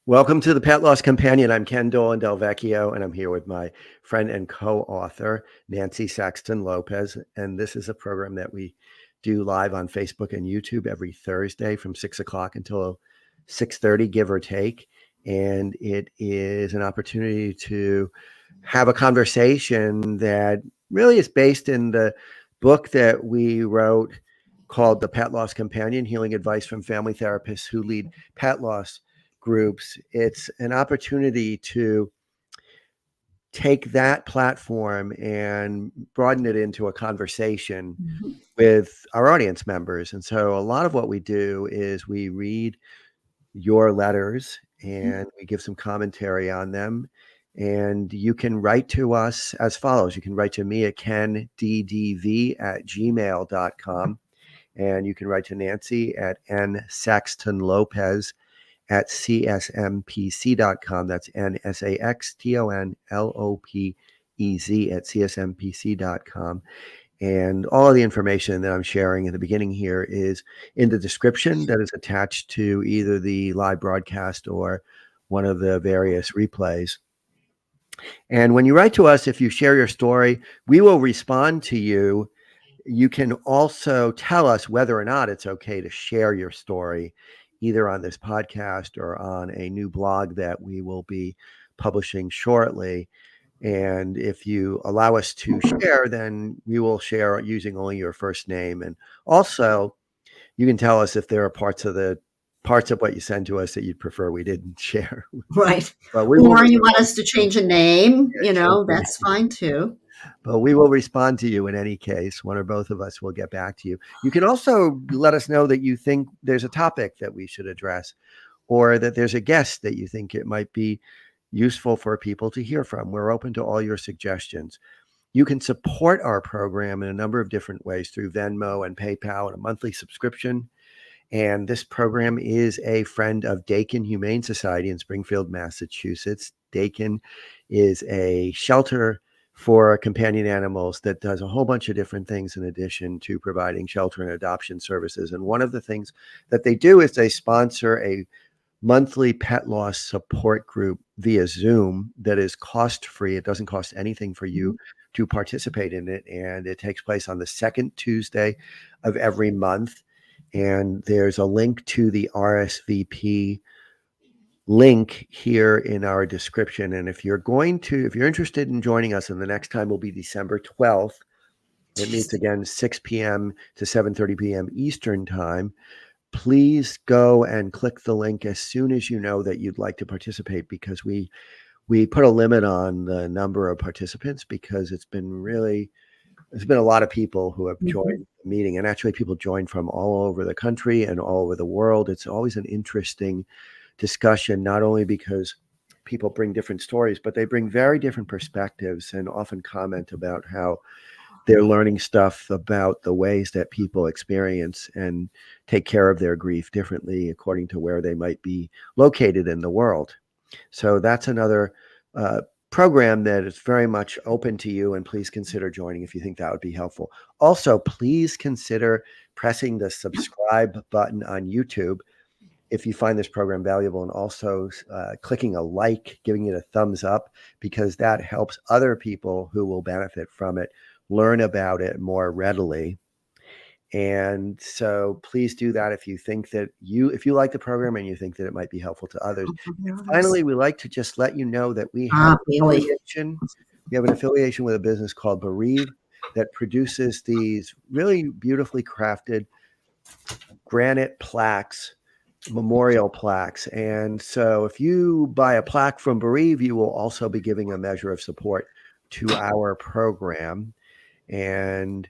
Welcome to the Pet Loss Companion. I'm Ken Dolan-Del Vecchio, and I'm here with my friend and co-author, Nancy Saxton-Lopez. And this is a program that we do live on Facebook and YouTube every Thursday from 6 o'clock until 6:30, give or take. And it is an opportunity to have a conversation that really is based in the book that we wrote called The Pet Loss Companion, Healing Advice from Family Therapists Who Lead Pet Loss Groups. It's an opportunity to take that platform and broaden it into a conversation with our audience members. And so a lot of what we do is we read your letters and we give some commentary on them. And you can write to us as follows. You can write to me at kenddv@gmail.com. And you can write to Nancy at nsaxtonlopez at csmpc.com. That's nsaxtonlopez at csmpc.com. And all of the information that I'm sharing at the beginning here is in the description that is attached to either the live broadcast or one of the various replays. And when you write to us, if you share your story, we will respond to you. You can also tell us whether or not it's okay to share your story, either on this podcast or on a new blog that we will be publishing shortly. And if you allow us to share, then we will share using only your first name. And also, you can tell us if there are parts of what you send to us that you'd prefer we didn't share. Right. But or you want us to change a name, that's fine too. But we will respond to you in any case. One or both of us will get back to you. You can also let us know that you think there's a topic that we should address, or that there's a guest that you think it might be useful for people to hear from. We're open to all your suggestions. You can support our program in a number of different ways through Venmo and PayPal and a monthly subscription. And this program is a friend of Dakin Humane Society in Springfield, Massachusetts. Dakin is a shelter for companion animals that does a whole bunch of different things in addition to providing shelter and adoption services. And one of the things that they do is they sponsor a monthly pet loss support group via Zoom that is cost-free. It doesn't cost anything for you to participate in it. And it takes place on the second Tuesday of every month. And there's a link to the RSVP link here in our description. And if you're interested in joining us, and the next time will be December 12th, it meets again 6 p.m. to 7:30 p.m. Eastern time. Please go and click the link as soon as you know that you'd like to participate, because we put a limit on the number of participants, because there's been a lot of people who have joined the meeting, and actually people join from all over the country and all over the world. It's always an interesting discussion, not only because people bring different stories, but they bring very different perspectives and often comment about how they're learning stuff about the ways that people experience and take care of their grief differently according to where they might be located in the world. So that's another program that is very much open to you, and please consider joining if you think that would be helpful. Also, please consider pressing the subscribe button on YouTube if you find this program valuable, and also clicking a like, giving it a thumbs up, because that helps other people who will benefit from it learn about it more readily. And so please do that if you think that if you like the program and you think that it might be helpful to others. And finally, we like to just let you know that we have an affiliation with a business called Bereave that produces these really beautifully crafted granite plaques, memorial plaques. And so if you buy a plaque from Bereave, you will also be giving a measure of support to our program. And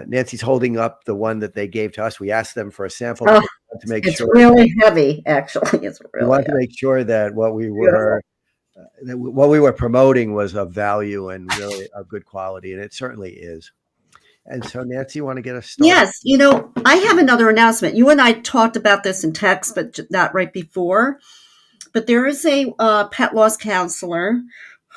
Nancy's holding up the one that they gave to us. We asked them for a sample to make it's sure. It's really heavy, actually. It's really. We wanted to make sure that what we were promoting was of value and really of good quality, and it certainly is. And so, Nancy, you want to get us started? Yes. I have another announcement. You and I talked about this in text, but not right before. But there is a pet loss counselor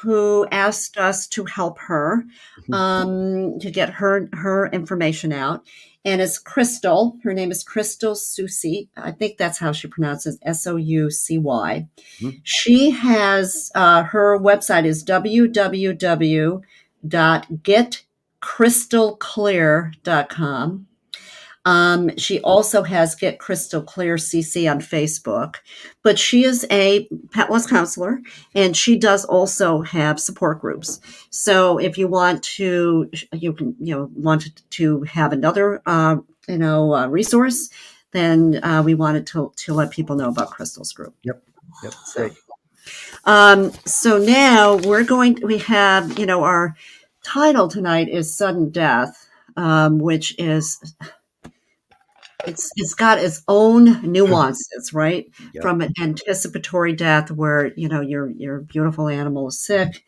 who asked us to help her to get her information out. And it's Crystal. Her name is Crystal Sucy. I think that's how she pronounces it, Soucy. She has her website is www.getcrystalclear.com. She also has Get Crystal Clear CC on Facebook, but she is a pet loss counselor, and she does also have support groups. So if you want to, you can, want to have another, resource, then we wanted to let people know about Crystal's group. Yep. Great. So now we have, our title tonight is Sudden Death, which is, it's got its own nuances, right? Yep. From an anticipatory death where, your beautiful animal is sick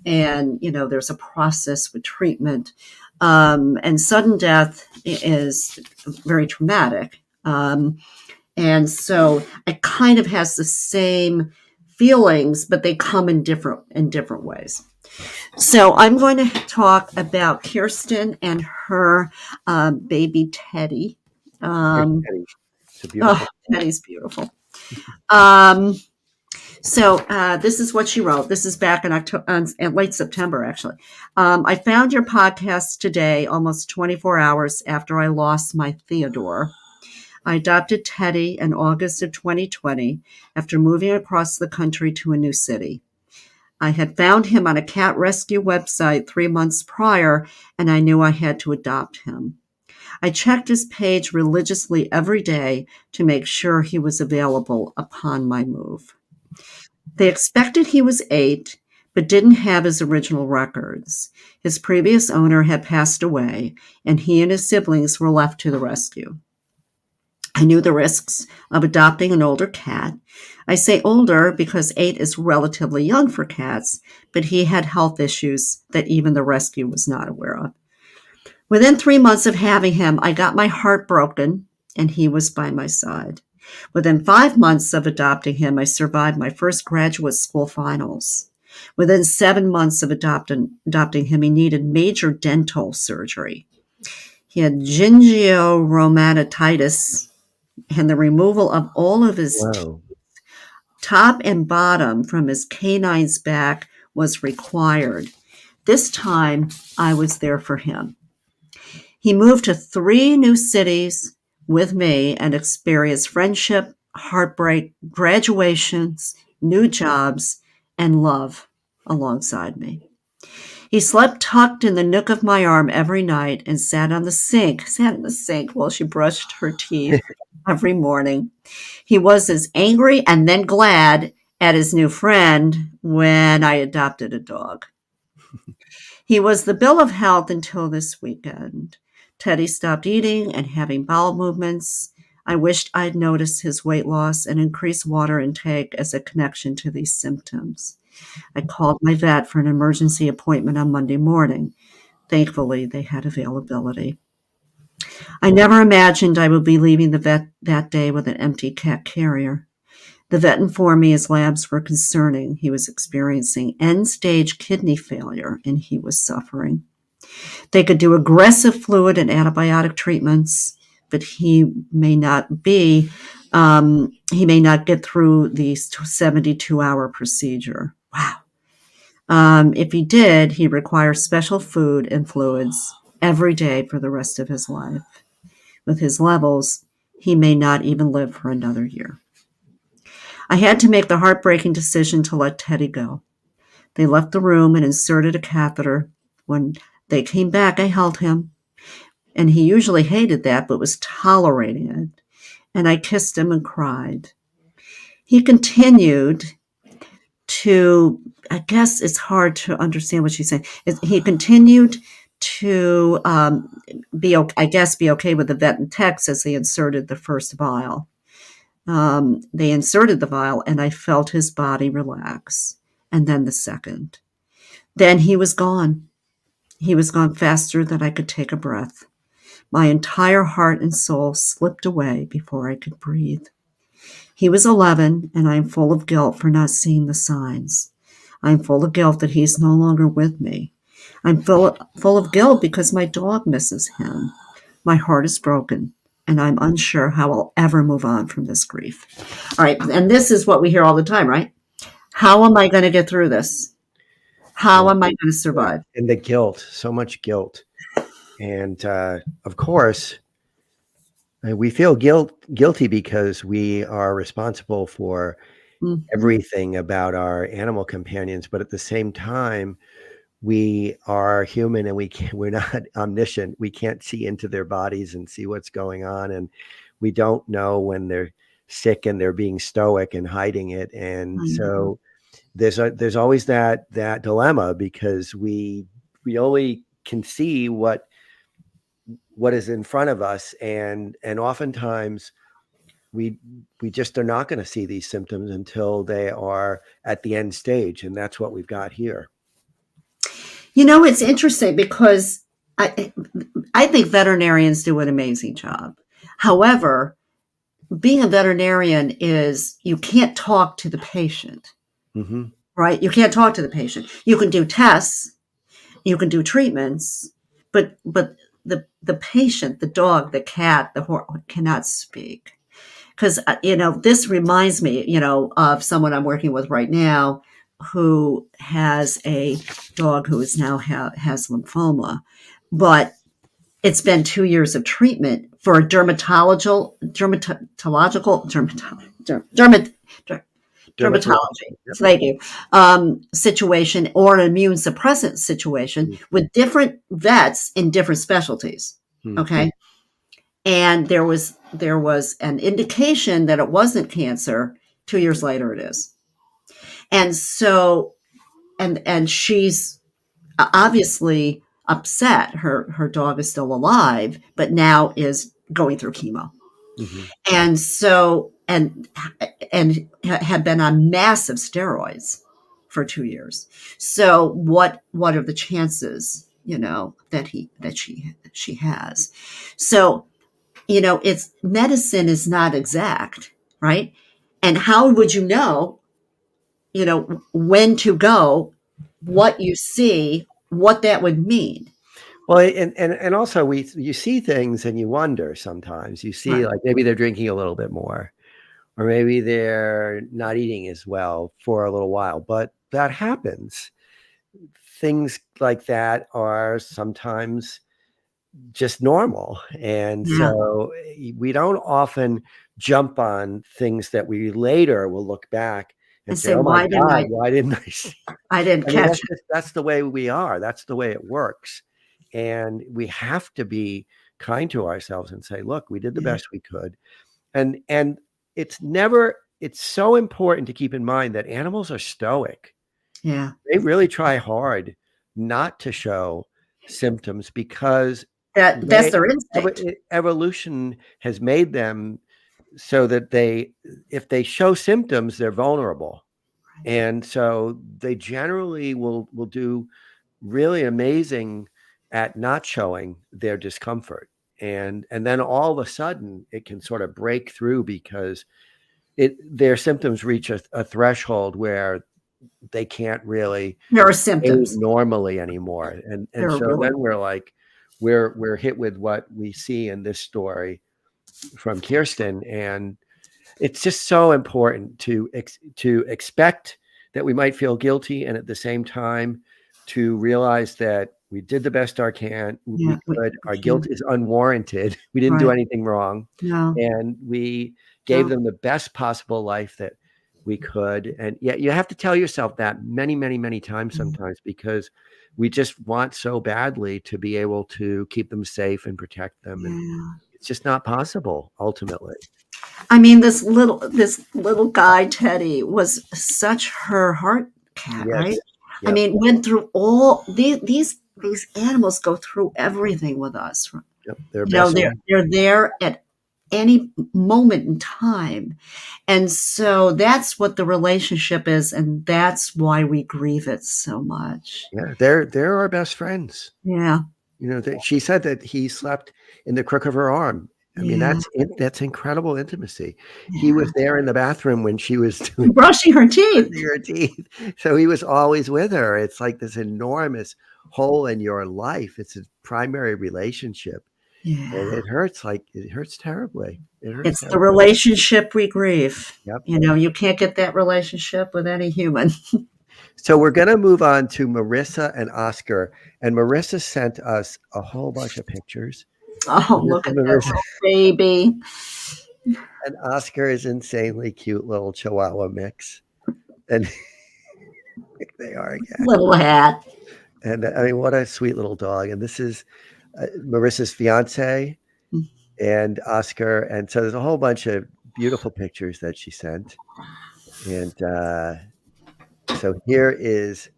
and, there's a process with treatment. And sudden death is very traumatic. And so it kind of has the same feelings, but they come in different ways. So I'm going to talk about Kiersten and her baby Teddy. It's a beautiful. Teddy's beautiful. So this is what she wrote. This is back in late September, actually. I found your podcast today, almost 24 hours after I lost my Theodore. I adopted Teddy in August of 2020 after moving across the country to a new city. I had found him on a cat rescue website 3 months prior, and I knew I had to adopt him. I checked his page religiously every day to make sure he was available upon my move. They expected he was 8, but didn't have his original records. His previous owner had passed away, and he and his siblings were left to the rescue. I knew the risks of adopting an older cat. I say older because 8 is relatively young for cats, but he had health issues that even the rescue was not aware of. Within 3 months of having him, I got my heart broken, and he was by my side. Within 5 months of adopting him, I survived my first graduate school finals. Within 7 months of adopting him, he needed major dental surgery. He had gingioromatitis and the removal of all of his teeth, top and bottom, from his canine's back was required. This time, I was there for him. He moved to 3 new cities with me and experienced friendship, heartbreak, graduations, new jobs, and love alongside me. He slept tucked in the nook of my arm every night and sat in the sink while she brushed her teeth every morning. He was as angry and then glad at his new friend when I adopted a dog. He was the bill of health until this weekend. Teddy stopped eating and having bowel movements. I wished I'd noticed his weight loss and increased water intake as a connection to these symptoms. I called my vet for an emergency appointment on Monday morning. Thankfully, they had availability. I never imagined I would be leaving the vet that day with an empty cat carrier. The vet informed me his labs were concerning. He was experiencing end-stage kidney failure, and he was suffering. They could do aggressive fluid and antibiotic treatments, but he may not get through the 72-hour procedure. Wow. If he did, he requires special food and fluids every day for the rest of his life. With his levels, he may not even live for another year. I had to make the heartbreaking decision to let Teddy go. They left the room and inserted a catheter. When they came back, I held him, and he usually hated that, but was tolerating it. And I kissed him and cried. He continued to, I guess it's hard to understand what she's saying. He continued to be okay with the vet and techs as they inserted the first vial. They inserted the vial, and I felt his body relax. And then the second. Then he was gone. He was gone faster than I could take a breath. My entire heart and soul slipped away before I could breathe. He was 11, and I am full of guilt for not seeing the signs. I'm full of guilt that he's no longer with me. I'm full of guilt because my dog misses him. My heart is broken, and I'm unsure how I'll ever move on from this grief. All right, and this is what we hear all the time, right? How am I going to get through this? How Yeah. am I going to survive? And the guilt, so much guilt. And of course, we feel guilty because we are responsible for Mhm. everything about our animal companions, but at the same time, we are human and we're not omniscient. We can't see into their bodies and see what's going on, and we don't know when they're sick and they're being stoic and hiding it. And I know. so there's always that dilemma because we only can see what is in front of us, and oftentimes we we just are not going to see these symptoms until they are at the end stage, and that's what we've got here. It's interesting because I, I think veterinarians do an amazing job. However, being a veterinarian is you can't talk to the patient, Hmm. right? You can't talk to the patient. You can do tests, you can do treatments, but the patient, the dog, the cat, the horse cannot speak. Because this reminds me, of someone I'm working with right now who has a dog who is now has lymphoma, but it's been 2 years of treatment for a dermatology. Yep. Thank you. Situation or an immune suppressant situation Mhm. with different vets in different specialties. Mhm. Okay, and there was an indication that it wasn't cancer. 2 years later, it is, and so and she's obviously upset. Her dog is still alive, but now is going through chemo, Mhm. and so and had been on massive steroids for 2 years. So what are the chances, that she has? So it's medicine is not exact, right? And how would when to go, what you see, what that would mean? Well, and also you see things and you wonder sometimes. You see Right. like maybe they're drinking a little bit more, or maybe they're not eating as well for a little while, but that happens. Things like that are sometimes just normal. And Yeah. so we don't often jump on things that we later will look back and And say, say, "Oh my why didn't God, I why didn't I see?" I didn't I mean, catch it? that's the way we are. That's the way it works. And we have to be kind to ourselves and say, "Look, we did the Yeah. best we could." And it's so important to keep in mind that animals are stoic. Yeah. They really try hard not to show symptoms because That's they their instinct. evolution has made them so that if they show symptoms, they're vulnerable. Right. And so they generally will do really amazing at not showing their discomfort. And then all of a sudden it can sort of break through because their symptoms reach a threshold where they can't really There are behave symptoms. normally anymore. And There are so really. then we're like, we're hit with what we see in this story from Kiersten, and it's just so important to expect that we might feel guilty, and at the same time to realize that we did the best Yeah, we we could. we Our guilt can. is unwarranted. We didn't do Right. anything wrong, No, and we gave no. them the best possible life that we could. And yet you have to tell yourself that many, many, many times Mm. sometimes because we just want so badly to be able to keep them safe and protect them, and Yeah. it's just not possible ultimately. I mean, this little guy, Teddy, was such her heart cat, right? Yes. I Yep. mean, went through all these animals go through everything with us. Yep. They're They're best. they're there at any moment in time. And so that's what the relationship is, and that's why we grieve it so much. Yeah, they're our best friends. Yeah. She said that he slept in the crook of her arm I mean, Yeah. that's incredible intimacy. He Yeah. was there in the bathroom when she was doing Brushing her teeth. your teeth. So he was always with her. It's like this enormous hole in your life. It's a primary relationship. And Yeah. it hurts terribly. It hurts It's the terribly. relationship we grieve. Yep. You can't get that relationship with any human. So we're going to move on to Marisa and Oscar. And Marissa sent us a whole bunch of pictures. Oh, And this look is at that Marissa. little baby. And Oscar is insanely cute little Chihuahua mix. And they are again. Little hat. And I mean, what a sweet little dog. And this is Marissa's fiance and Oscar. And so there's a whole bunch of beautiful pictures that she sent. And so here is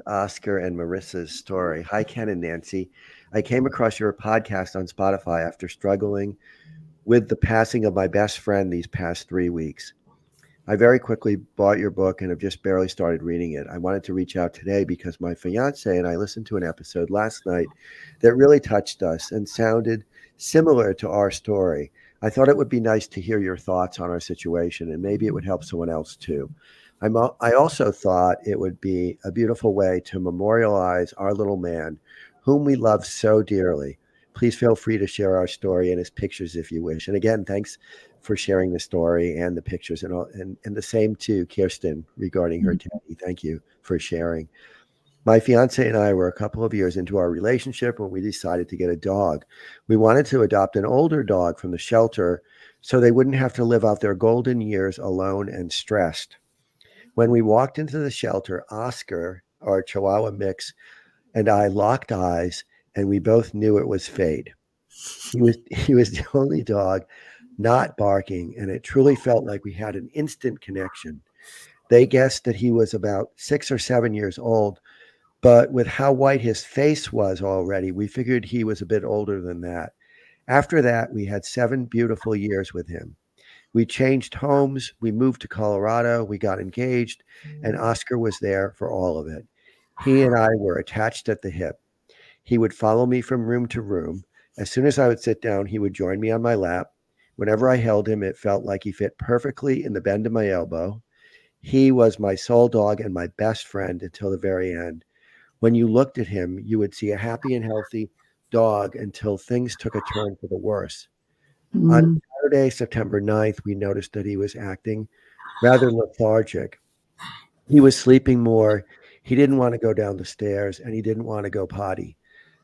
Oscar and Marissa's story. Hi, Ken and Nancy. I came across your podcast on Spotify after struggling with the passing of my best friend these past 3 weeks. I very quickly bought your book and have just barely started reading it. I wanted to reach out today because my fiance and I listened to an episode last night that really touched us and sounded similar to our story. I thought it would be nice to hear your thoughts on our situation, and maybe it would help someone else too. I also thought it would be a beautiful way to memorialize our little man, whom we love so dearly. Please feel free to share our story and his pictures if you wish. And again, thanks for sharing the story and the pictures, and all, and the same to Kiersten regarding her teddy. Thank you for sharing. My fiance and I were a couple of years into our relationship when we decided to get a dog. We wanted to adopt an older dog from the shelter so they wouldn't have to live out their golden years alone and stressed. When we walked into the shelter, Oscar, our Chihuahua mix, and I locked eyes, and we both knew it was fate. He was the only dog not barking, and it truly felt like we had an instant connection. They guessed that he was about 6 or 7 years old, but with how white his face was already, we figured he was a bit older than that. After that, we had 7 beautiful years with him. We changed homes, we moved to Colorado, we got engaged, and Oscar was there for all of it. He and I were attached at the hip. He would follow me from room to room. As soon as I would sit down, he would join me on my lap. Whenever I held him, it felt like he fit perfectly in the bend of my elbow. He was my soul dog and my best friend until the very end. When you looked at him, you would see a happy and healthy dog until things took a turn for the worse. On Mm, Saturday, September 9th, we noticed that he was acting rather lethargic. He was sleeping more. He didn't want to go down the stairs and he didn't want to go potty.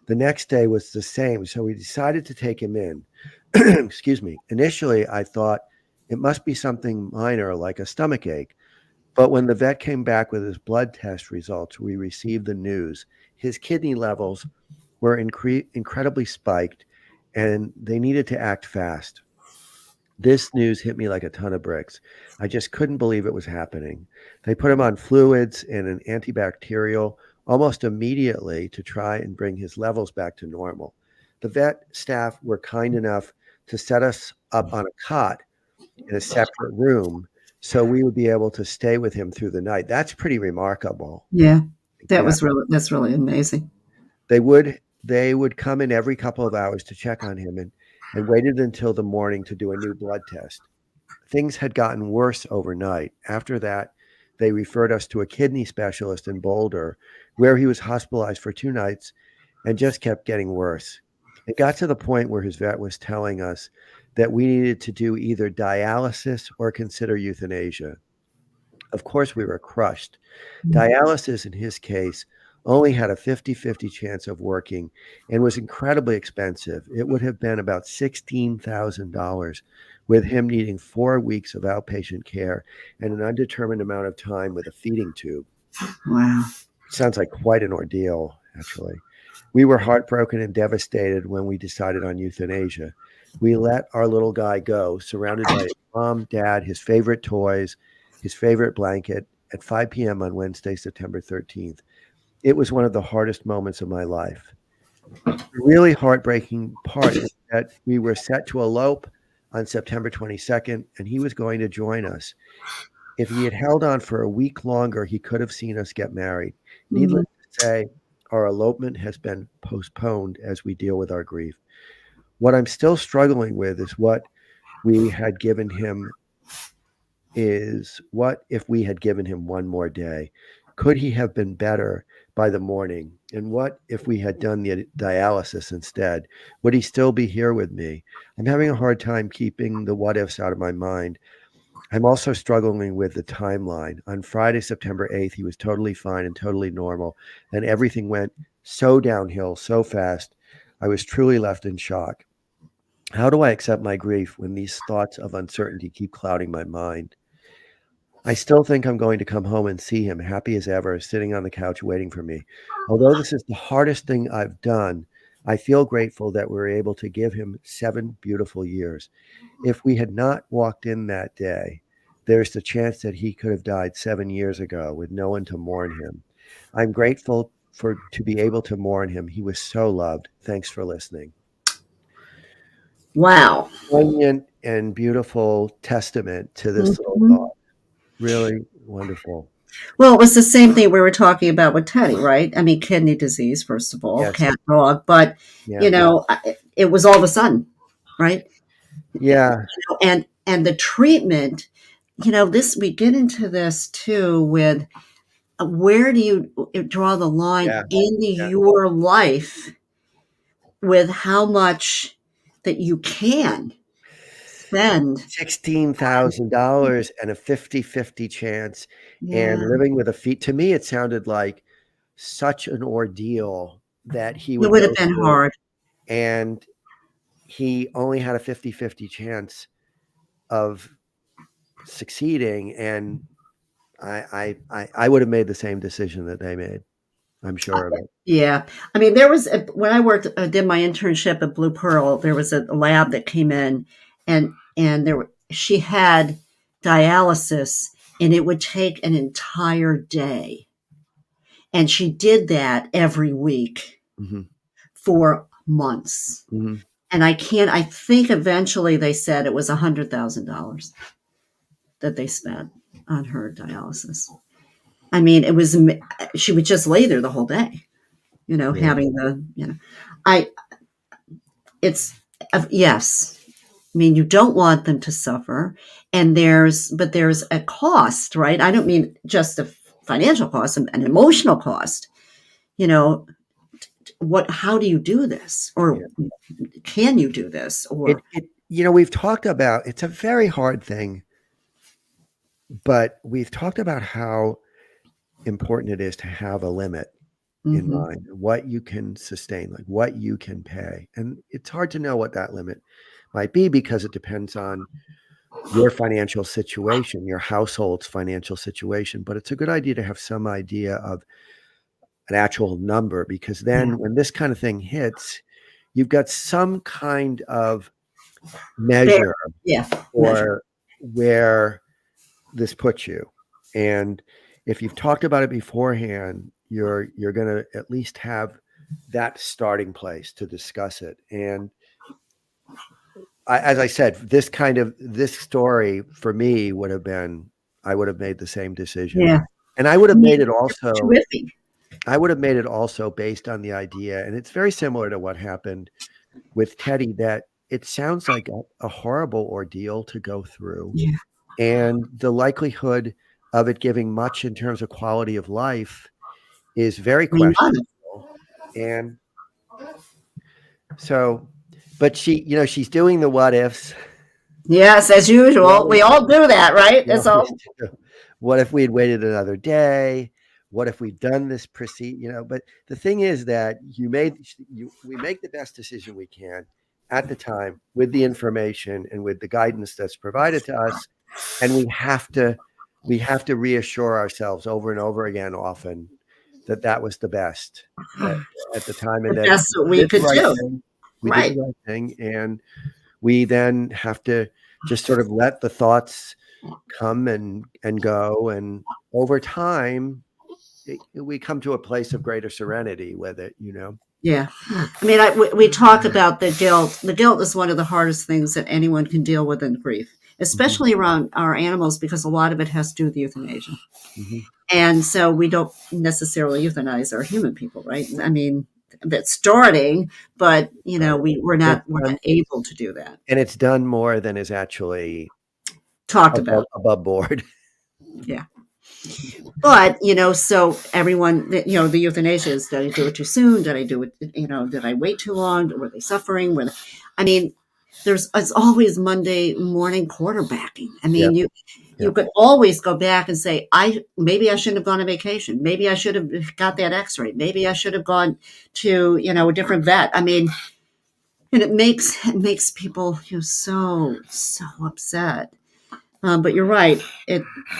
The next day was the same, so we decided to take him in. Excuse me. Initially, I thought it must be something minor like a stomach ache. But when the vet came back with his blood test results, we received the news. His kidney levels were incredibly spiked and they needed to act fast. This news hit me like a ton of bricks. I just couldn't believe it was happening. They put him on fluids and an antibacterial almost immediately to try and bring his levels back to normal. The vet staff were kind enough to set us up on a cot in a separate room so we would be able to stay with him through the night. That's pretty remarkable. yeah, Yeah. that's really amazing. They would come in every couple of hours to check on him and waited until the morning to do a new blood test. Things had gotten worse overnight. After that, they referred us to a kidney specialist in Boulder, where he was hospitalized for 2 nights and just kept getting worse. It got to the point where his vet was telling us that we needed to do either dialysis or consider euthanasia. Of course, we were crushed. Dialysis, in his case, only had a 50-50 chance of working and was incredibly expensive. It would have been about $16,000, with him needing 4 weeks of outpatient care and an undetermined amount of time with a feeding tube. Wow. Sounds like quite an ordeal, actually. We were heartbroken and devastated when we decided on euthanasia. We let our little guy go, surrounded by his mom, dad, his favorite toys, his favorite blanket at 5 p.m. on Wednesday, September 13th. It was one of the hardest moments of my life. The really heartbreaking part is that we were set to elope on September 22nd, and he was going to join us. If he had held on for a week longer, he could have seen us get married. Needless Mhm. to say, our elopement has been postponed as we deal with our grief. what I'm still struggling with is what we had given him is what if we had given him one more day? Could he have been better by the morning? And what if we had done the dialysis instead? Would he still be here with me? I'm having a hard time keeping the what ifs out of my mind. I'm also struggling with the timeline. On Friday, September 8th, he was totally fine and totally normal. And everything went so downhill so fast. I was truly left in shock. How do I accept my grief when these thoughts of uncertainty keep clouding my mind? I still think I'm going to come home and see him, happy as ever, sitting on the couch waiting for me. Although this is the hardest thing I've done, I feel grateful that we were able to give him 7 beautiful years. If we had not walked in that day, there's the chance that he could have died 7 years ago with no one to mourn him. I'm grateful to be able to mourn him. He was so loved. Thanks for listening. Wow. Poignant and beautiful testament to this little dog. Really wonderful. Well, it was the same thing we were talking about with Teddy, right? I mean, kidney disease, first of all, Yes. cat, dog, but it was all of a sudden, right? Yeah. And the treatment, this, we get into this too with where do you draw the line into your life with how much that you can spend. $16,000 and a 50-50 chance and living with a feet. To me, it sounded like such an ordeal that he would It would have go been through, hard. and he only had a 50-50 chance of succeeding. And I would have made the same decision that they made. I'm sure of it. Yeah. I mean, there was, when I did my internship at Blue Pearl, there was a lab that came in and she had dialysis and it would take an entire day. And she did that every week for months. And I think eventually they said it was $100,000 that they spent on her dialysis. I mean, she would just lay there the whole day. Having yes. I mean, you don't want them to suffer, and there's a cost, right? I don't mean just a financial cost, an emotional cost. How do you do this? Or can you do this? Or we've talked about, it's a very hard thing, but we've talked about how important it is to have a limit in mind, what you can sustain, like what you can pay. And it's hard to know what that limit might be because it depends on your financial situation, your household's financial situation. But it's a good idea to have some idea of an actual number, because then when this kind of thing hits, you've got some kind of measure for where this puts you. And if you've talked about it beforehand, you're going to at least have that starting place to discuss it. And as I said, this story for me would have been, I would have made the same decision. Yeah. And I would have made it also, terrific. I would have made it also based on the idea, and it's very similar to what happened with Teddy, that it sounds like a horrible ordeal to go through. Yeah. And the likelihood of it giving much in terms of quality of life is very questionable. And so, but she's doing the what ifs. Yes, as usual. We all do that, right? So, what if we had waited another day? What if we'd done this but the thing is that we make the best decision we can at the time with the information and with the guidance that's provided to us. And we have to reassure ourselves over and over again often that was the best at the time. And that's what we could do. We did the right thing. And we then have to just sort of let the thoughts come and go. And over time, we come to a place of greater serenity with it, Yeah. I mean, we talk about the guilt. The guilt is one of the hardest things that anyone can deal with in grief, especially around our animals, because a lot of it has to do with euthanasia. And so we don't necessarily euthanize our human people, right? I mean, that's starting, but Right. we're And not it's we're done, not able to do that. and it's done more than is actually Talked about. above board. Yeah. But, so everyone, the euthanasia is, did I do it too soon? Did I do it, did I wait too long? Were they suffering? I mean, it's always Monday morning quarterbacking. I mean, Yep. you Yep. could always go back and say, maybe I shouldn't have gone on vacation. Maybe I should have got that x-ray. Maybe I should have gone to, a different vet. I mean, and it makes people so upset. But you're right.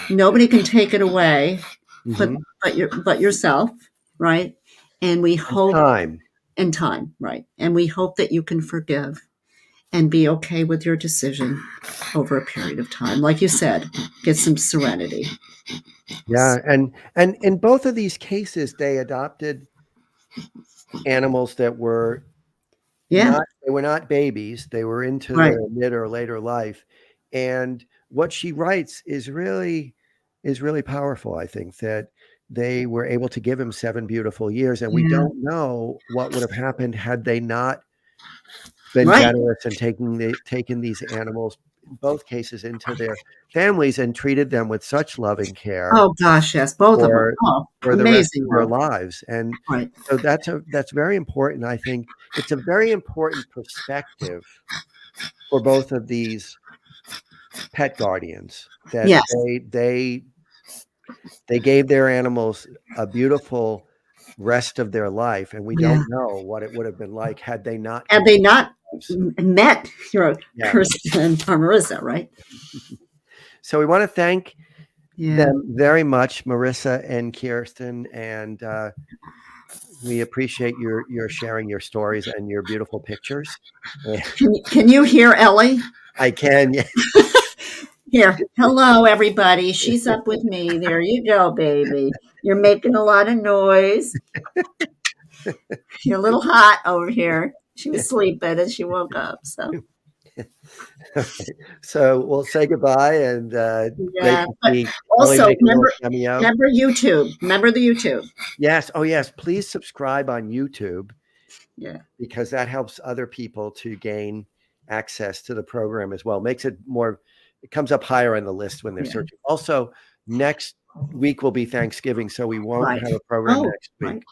Nobody can take it away, but Hmm. but yourself, right? And we hope Time. in time, right? And we hope that you can forgive and be okay with your decision over a period of time. Like you said, get some serenity. Yeah. And in both of these cases, they adopted animals that were Yeah, they were not babies. They were into right. their mid or later life. And what she writes is really powerful. I think that they were able to give him 7 beautiful years, and we Yeah, don't know what would have happened had they not been right. generous and taken these animals, in both cases, into their families and treated them with such loving care Oh gosh, yes, both of them. for Oh, the rest amazing of their love. lives. And Right. so that's very important. I think it's a very important perspective for both of these pet guardians that Yes. they gave their animals a beautiful rest of their life, and we Yeah. don't know what it would have been like had they not Had given they not lives. met Yeah. Kiersten and Marisa, right? So we want to thank Yeah. them very much, Marisa and Kiersten, and we appreciate your sharing your stories and your beautiful pictures. Can you hear Ellie? I can. Yeah. Here, hello everybody. She's up with me. There you go, baby. You're making a lot of noise. You're a little hot over here. She was sleeping and she woke up. So So we'll say goodbye, and great yeah. to But see Ellie also make a little cameo. remember YouTube. Remember the YouTube. Yes. Oh, yes. Please subscribe on YouTube, Yeah. because that helps other people to gain access to the program as well. Makes it more, it comes up higher on the list when they're Yeah. searching. Also, next week will be Thanksgiving, so we won't Right. have a program Oh, next right. week.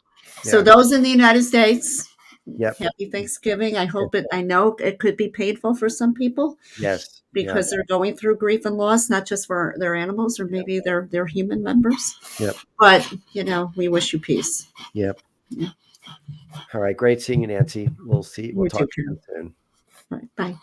So Yeah. those in the United States, Yep. happy Thanksgiving. I know it could be painful for some people Yes. Yeah. because they're going through grief and loss, not just for their animals or maybe their human members. Yep. But we wish you peace. Yep. Yeah. All right. Great seeing you, Nancy. We'll You talk too, Karen. again soon. Right. Bye.